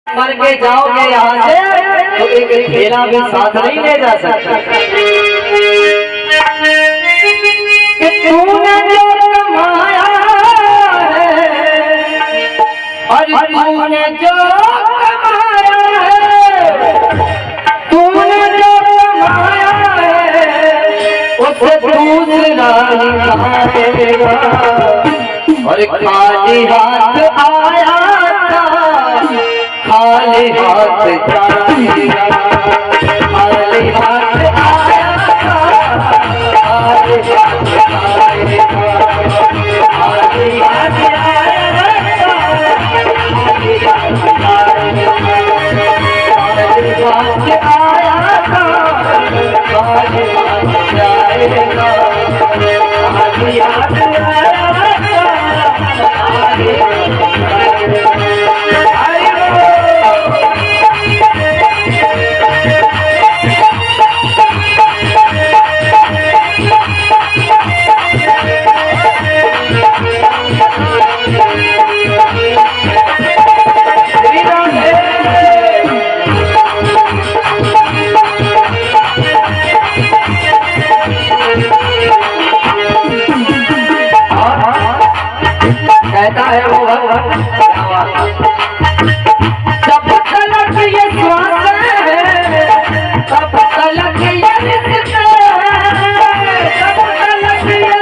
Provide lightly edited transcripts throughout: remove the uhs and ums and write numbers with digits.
मर के जाओगे यहाँ से तो एक खेला भी साथ नहीं ले जा सकता। कि तूने जो कमाया है और तूने जो कमाया है, तूने जो कमाया है उसे दूसरा खाएगा। और खाली हाथ आया खाली हाथ जाएगा, खाली हाथ आया खाली हाथ जाएगा, खाली हाथ आया खाली हाथ जाएगा, खाली हाथ आया खाली हाथ जाएगा, खाली हाथ आया खाली हाथ जाएगा। कहता है वो जब तलक ये श्वास है तब तलक ये रिश्ता है, जब तलक ये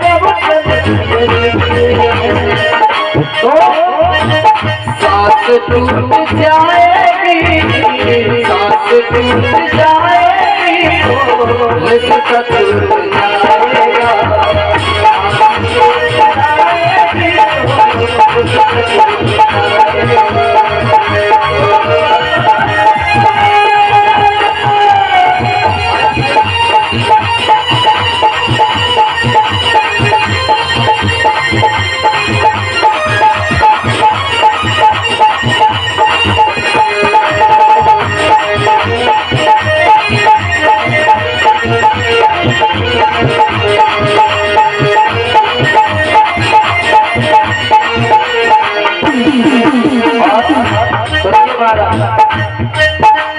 तब तो सांस टूट जाएगी, सांस टूट जाएगी रिश्ता टूट जाएगा।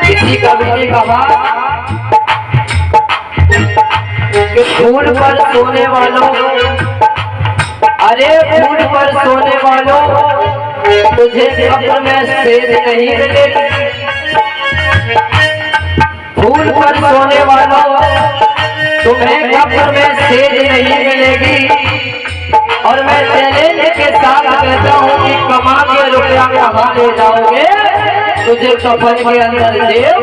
किसी कवि ने कहा कि फूल पर सोने वालों, अरे फूल पर सोने वालों तुझे कब्र में सेज नहीं मिलेगी। फूल पर सोने वालों तुम्हें कब्र में सेज नहीं मिलेगी। और मैं चैलेंज के साथ कहता हूँ कि कमा के रुपया कहाँ ले जाओगे, तुझे कफन के अंदर जेब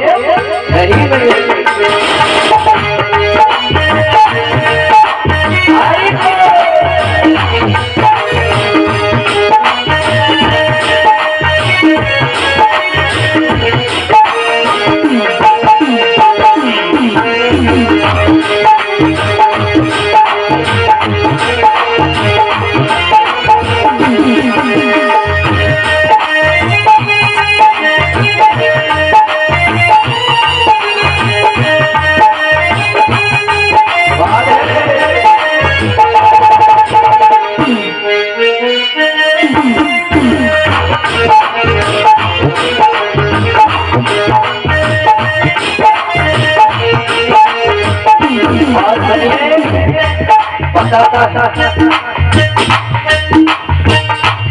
नहीं मिलेगी।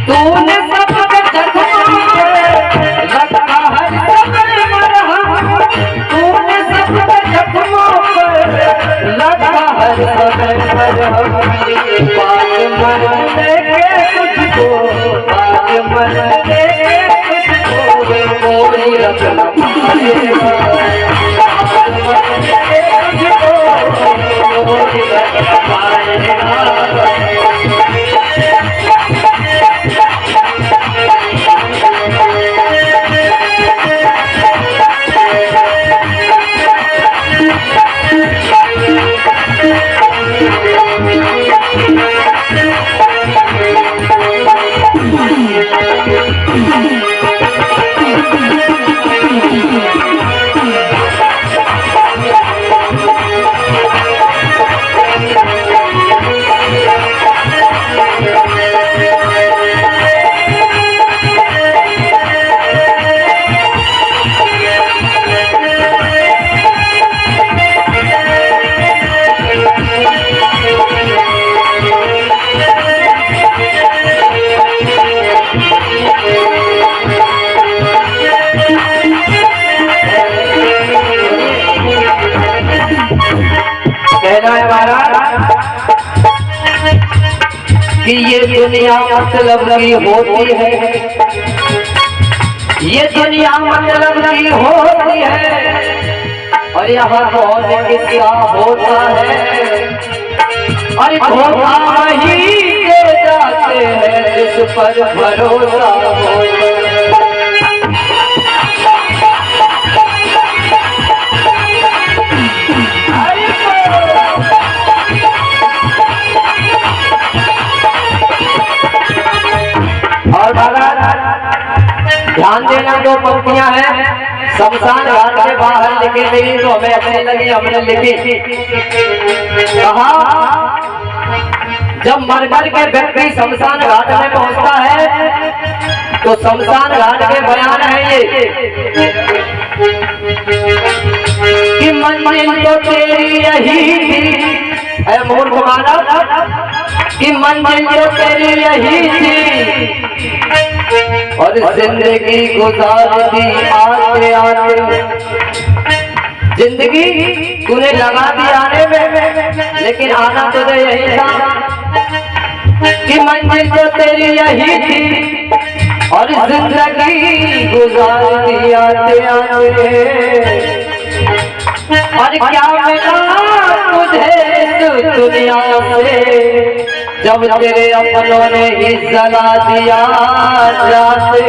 तूने सबके जख्मों पे लगा है सबके मरहम, तूने सबके जख्मों पे लगा है सबके मरहम। बात मरने के तुझको, बात मरने के तुझको कोई रखना पाएगा, बात मरने के तुझको कोई रखना पाएगा। ये दुनिया मतलब की होती है, ये दुनिया मतलब की होती है, और यहाँ कौन किसका होता है, और धोखा ही के जाते हैं जिस पर भरोसा होता है। और ध्यान देना, दो पंक्तियां हैं शमशान घाट के बाहर लिखी गई तो हमें अच्छी लगी, हमने लिखी। कहा जब मरकर के व्यक्ति शमशान घाट में पहुंचता है तो शमशान घाट के बयान है ये कि मंजिल तो तेरी यही थी, ऐ मूर्ख मानव, कि मंजिल तो तेरी यही थी, और जिंदगी गुजार दी आते आते, जिंदगी तूने लगा दी आने में, लेकिन आना तुझे यही था, कि मंजिल तो तेरी यही थी, और जिंदगी गुजार दी आते आते, और क्या मिला तुझे दुनिया से जब तेरे अपनों ने ही जला दिया जाते।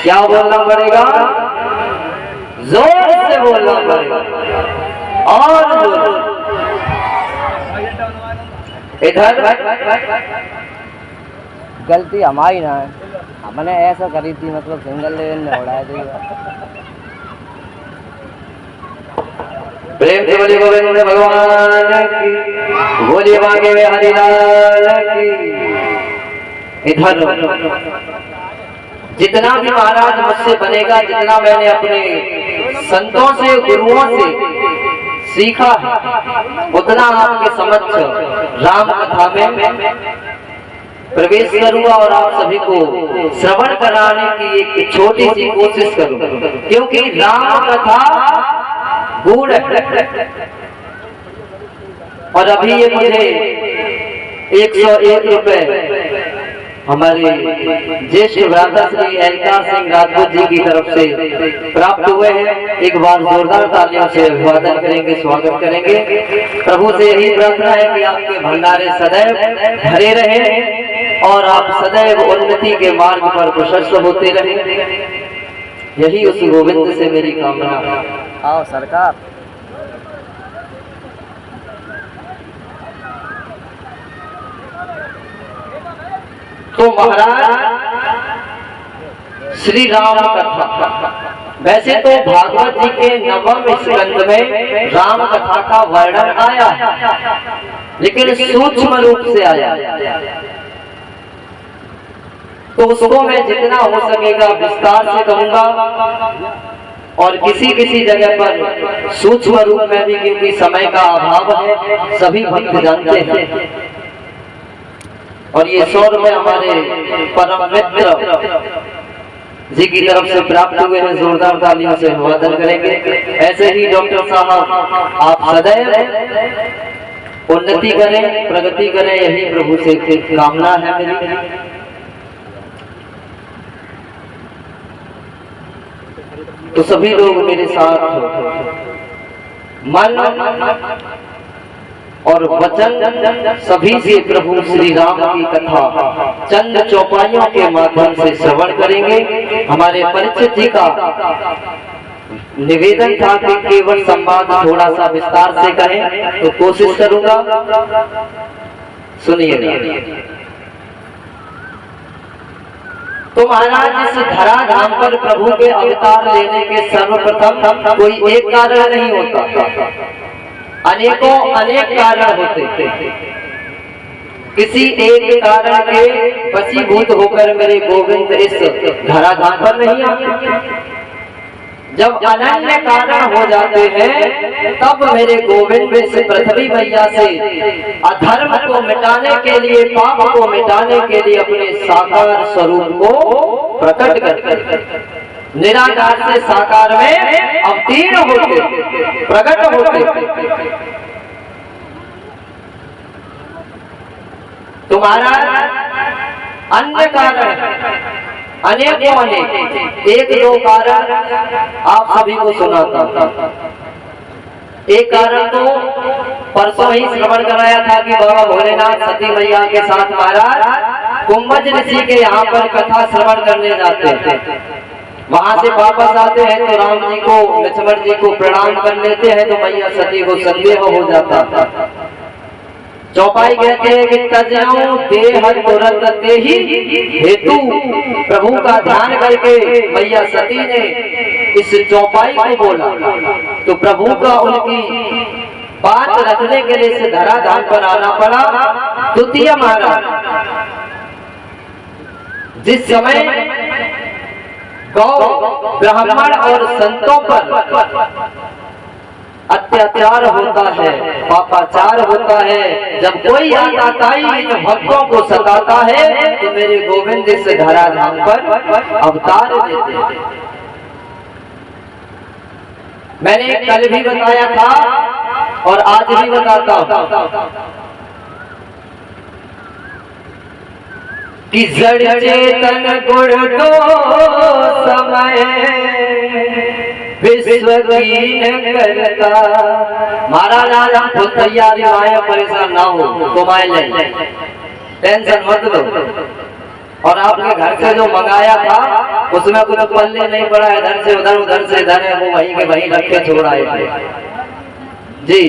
क्या बोलना पड़ेगा? जोर से बोलना पड़ेगा, और इधर गलती हमारी ना है, हमने ऐसा करी थी, मतलब सिंगल लेवल में उड़ाया थी। प्रेम से बोलिए गोविंद भगवान की, बोलिए मांगे वे हरिलाल की। इधर जितना भी महाराज मुझसे बनेगा, जितना मैंने अपने संतों से गुरुओं से सीखा है, उतना आपके समक्ष राम कथा में प्रवेश करूंगा और आप सभी को श्रवण कराने की एक छोटी सी कोशिश करूंगा, क्योंकि राम कथा गूढ़ है। और अभी ये मुझे 101 रुपए हमारे ज्येष्ठ भ्राता श्री एलकार सिंह राजपूत जी की तरफ से प्राप्त हुए हैं। एक बार जोरदार तालियों से अभिवादन करेंगे, स्वागत करेंगे। प्रभु से यही प्रार्थना है कि आपके भंडारे सदैव भरे रहे और आप सदैव उन्नति के मार्ग पर प्रशस्त होते रहे, यही उस गोविंद से मेरी कामना है। आओ सरकार। तो महाराज श्री राम कथा, वैसे तो भागवत जी के 9वें स्कंद में राम कथा का वर्णन आया, लेकिन सूक्ष्म रूप से आया, तो उसको मैं जितना हो सकेगा विस्तार से कहूंगा, और किसी किसी जगह पर सूक्ष्म रूप में भी, क्योंकि समय का अभाव है, सभी भक्त जानते हैं। और ये 100 रुपए हमारे परम मित्र जी की तरफ से प्राप्त हुए हैं, जोरदार तालियों से अभिवादन करेंगे। ऐसे ही डॉक्टर साहब आप सदैव उन्नति करें, प्रगति करें, यही प्रभु से कामना है मेरी। तो सभी लोग मेरे साथ मन और वचन सभी से प्रभु श्री राम की कथा चंद चौपाइयों के माध्यम से श्रवण करेंगे। हमारे परिचित जी का निवेदन था कि केवल संवाद थोड़ा सा विस्तार से करें, तो कोशिश करूंगा। सुनिए। तो महाराज इस धरा धाम पर प्रभु के अवतार लेने के सर्वप्रथम कोई एक कारण नहीं होता, अनेकों अनेक कारण होते थे। किसी एक कारण के वशीभूत होकर मेरे गोविंद इस धरा धाम पर नहीं आते। जब अनन्य कारण हो जाते हैं तब मेरे गोविंद इस पृथ्वी मैया से अधर्म को मिटाने के लिए, पाप को मिटाने के लिए अपने साकार स्वरूप को प्रकट करते, निराकार से साकार में अवतीर्ण होते, प्रकट होते। तुम्हारा अन्य कारण अनेकों अनेक, एक दो कारण आप सभी को सुनाता। एक कारण तो परसों ही श्रवण कराया था कि बाबा भोलेनाथ सती मैया के साथ महाराज कुंभज ऋषि के यहाँ पर कथा श्रवण करने जाते थे। वहां से वापस आते हैं तो राम जी को, लक्ष्मण जी को प्रणाम कर लेते हैं, तो मैया सती को संदेह हो जाता था। चौपाई कहते हैं कि तजऊ देह तुरंत ते ही हेतु, प्रभु का ध्यान करके मैया सती ने इस चौपाई को बोला, तो प्रभु का उनकी बात रखने के लिए से धरा धाम पर आना पड़ा। द्वितीय महाराज, जिस समय गौ ब्राह्मण और संतों पर अत्याचार होता है, पापाचार होता है, जब कोई आताताई इन भक्तों को सताता है, तो मेरे गोविंद इस धरा धाम पर अवतार देते हैं। मैंने कल भी बताया था और आज भी बताता हूं कि जड़ चेतन गुण दो समय विश्व कीन करता। महाराज आज हम खुद तैयारी आए, परेशान ना हो, घुमाए ले, टेंशन मत लो। और आपके घर से जो मंगाया था उसमें कुछ पल्ले नहीं पड़ा, इधर से उधर, उधर से इधर है, वो वहीं के वहीं रख के छोड़ आए थे जी।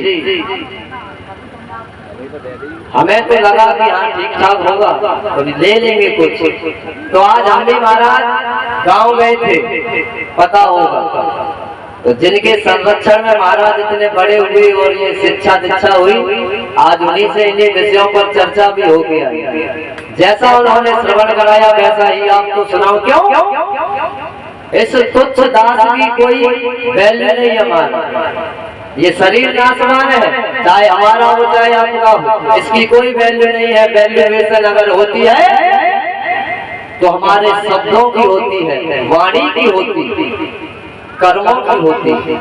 हमें तो लगा कि हाँ ठीक ठाक होगा तो ले लेंगे कुछ, तो आज हम भी महाराज गांव गए थे, पता होगा। तो जिनके संरक्षण में महाराज इतने बड़े हुए और ये शिक्षा दीक्षा हुई, आज उन्हीं से इन्हीं विषयों पर चर्चा भी हो गया। जैसा उन्होंने श्रवण कराया वैसा ही आपको सुनाऊं। क्यों? इस तुच्छ दास की कोई वैल्यू नहीं हमारा, ये शरीर नाशवान है, चाहे हमारा हो चाहे आपका हो, इसकी कोई वैल्यू नहीं है। वैल्यूएशन अगर होती है तो हमारे शब्दों की होती है, वाणी की होती, कर्मों की होती है।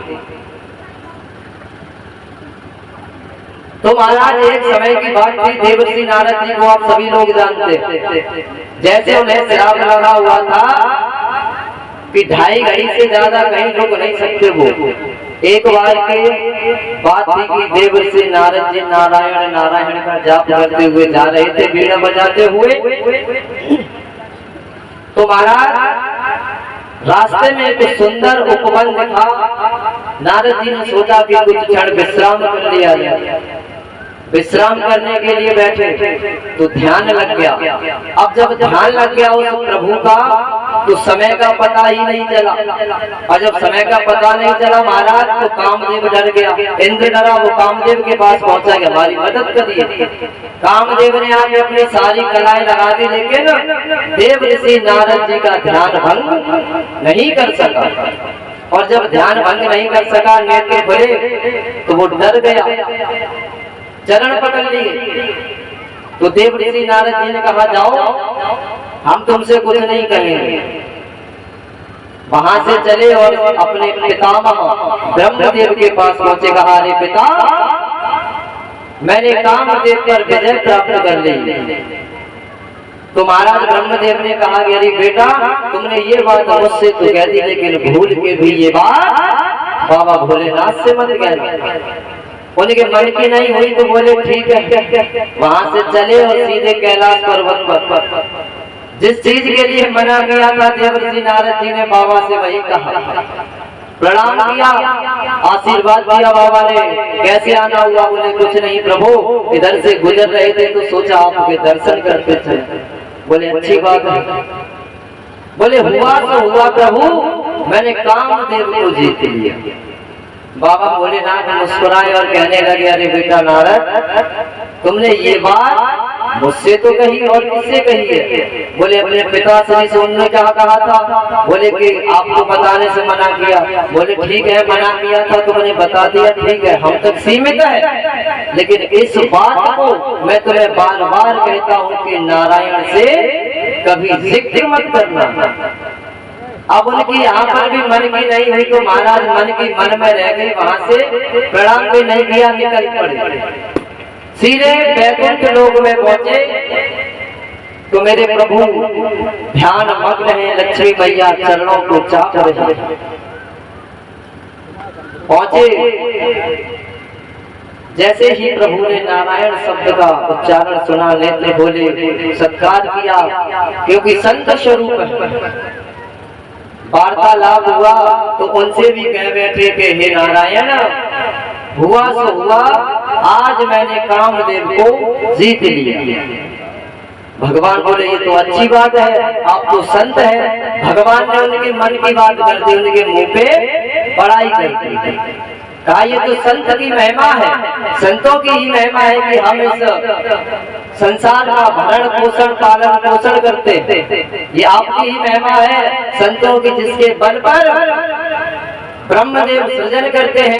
तो महाराज एक समय की बात थी, देवर्षि नारद जी को आप सभी लोग जानते हैं। जैसे उन्हें श्राप लगा हुआ था कि 2.5 घड़ी से ज्यादा कहीं रुक नहीं सकते वो। एक बार की बात थी कि देवर्षि नारद जी नारायण नारायण का जाप करते हुए जा रहे थे, बीड़ा बजाते हुए। तो महाराज रास्ते में एक सुंदर उपवन दिखा। नारद जी ने सोचा कि कुछ क्षण विश्राम कर लिया जाए। विश्राम करने के लिए बैठे तो ध्यान लग गया। अब जब ध्यान लग गया उस प्रभु का, तो समय का पता ही नहीं चला। और जब समय का पता नहीं चला महाराज, तो कामदेव डर गया, इंद्र डरा, वो कामदेव के पास पहुंचा कि हमारी मदद करिए। कामदेव ने आके अपनी सारी कलाएं लगा दी, लेकिन देव ऋषि नारद जी का ध्यान भंग नहीं कर सका। और जब ध्यान भंग नहीं कर सका, नेत्र खुले, तो वो डर गया, चरण पकड़ लिए। तो देव ऋषि नारद जी ने कहा, जाओ हम तुमसे कुछ नहीं कहेंगे। वहां से चले और अपने पितामह ब्रह्मदेव के पास पहुंचे। कहा, अरे पिता, मैंने कामदेव पर विजय प्राप्त कर ली। तो महाराज ब्रह्मदेव ने कहा कि अरे बेटा, तुमने ये बात मुझसे तो कह दी, लेकिन भूल के भी ये बात बाबा भोलेनाथ से मत कहना। उनके मन की नहीं हुई तो बोले ठीक है, वहां से चले और सीधे कैलाश पर्वत पर। जिस चीज के लिए मना किया था देवर्षि नारद जी ने बाबा से वही कहा, प्रणाम किया, आशीर्वाद दिया बाबा ने। कैसे आना हुआ? बोले कुछ नहीं प्रभु, इधर से गुजर रहे थे तो सोचा आपके दर्शन करते थे। बोले अच्छी बात है। बोले हुआ तो हुआ प्रभु, मैंने कामदेव को जीत लिया। बाबा भोलेनाथ मुस्कुराए और कहने लगे, अरे बेटा नारद, तुमने ये बात मुझसे तो कही और किससे कही है? बोले अपने पिताश्री से। उन्होंने क्या कहा था? बोले कि आपको बताने से मना किया। बोले ठीक है, मना किया था तो मैंने बता दिया, ठीक है, हम तक सीमित है। लेकिन इस बात को मैं तुम्हें बार बार कहता हूँ कि नारायण से कभी जिक्र मत करना। अब उनकी यहाँ पर भी मन की नहीं हुई तो महाराज मन की मन में रह गई, वहां से प्रणाम भी नहीं किया, निकल पड़े। सीधे वैकुंठ लोक में पहुंचे तो मेरे प्रभु ध्यान मग्न है, लक्ष्मी मैया चरणों को चाप रहे। पहुंचे, जैसे ही प्रभु ने नारायण शब्द का उच्चारण सुना, नेत्र बोले, सत्कार किया, क्योंकि संत स्वरूप है। वार्तालाप हुआ तो उनसे भी कह बैठे कि हे नारायण, हुआ सो हुआ, आज मैंने कामदेव को जीत लिया। भगवान बोले ये तो अच्छी बात है, आप तो संत है। भगवान ने उनके मन की बात कर दी, उनके मुंह पे बड़ाई कर दी। कहा ये तो संत की महिमा है, संतों की ही महिमा है कि हम इस संसार का भरण पोषण पालन पोषण करते। ये आपकी ही महिमा है संतों की, जिसके बल पर ब्रह्मदेव सृजन करते हैं।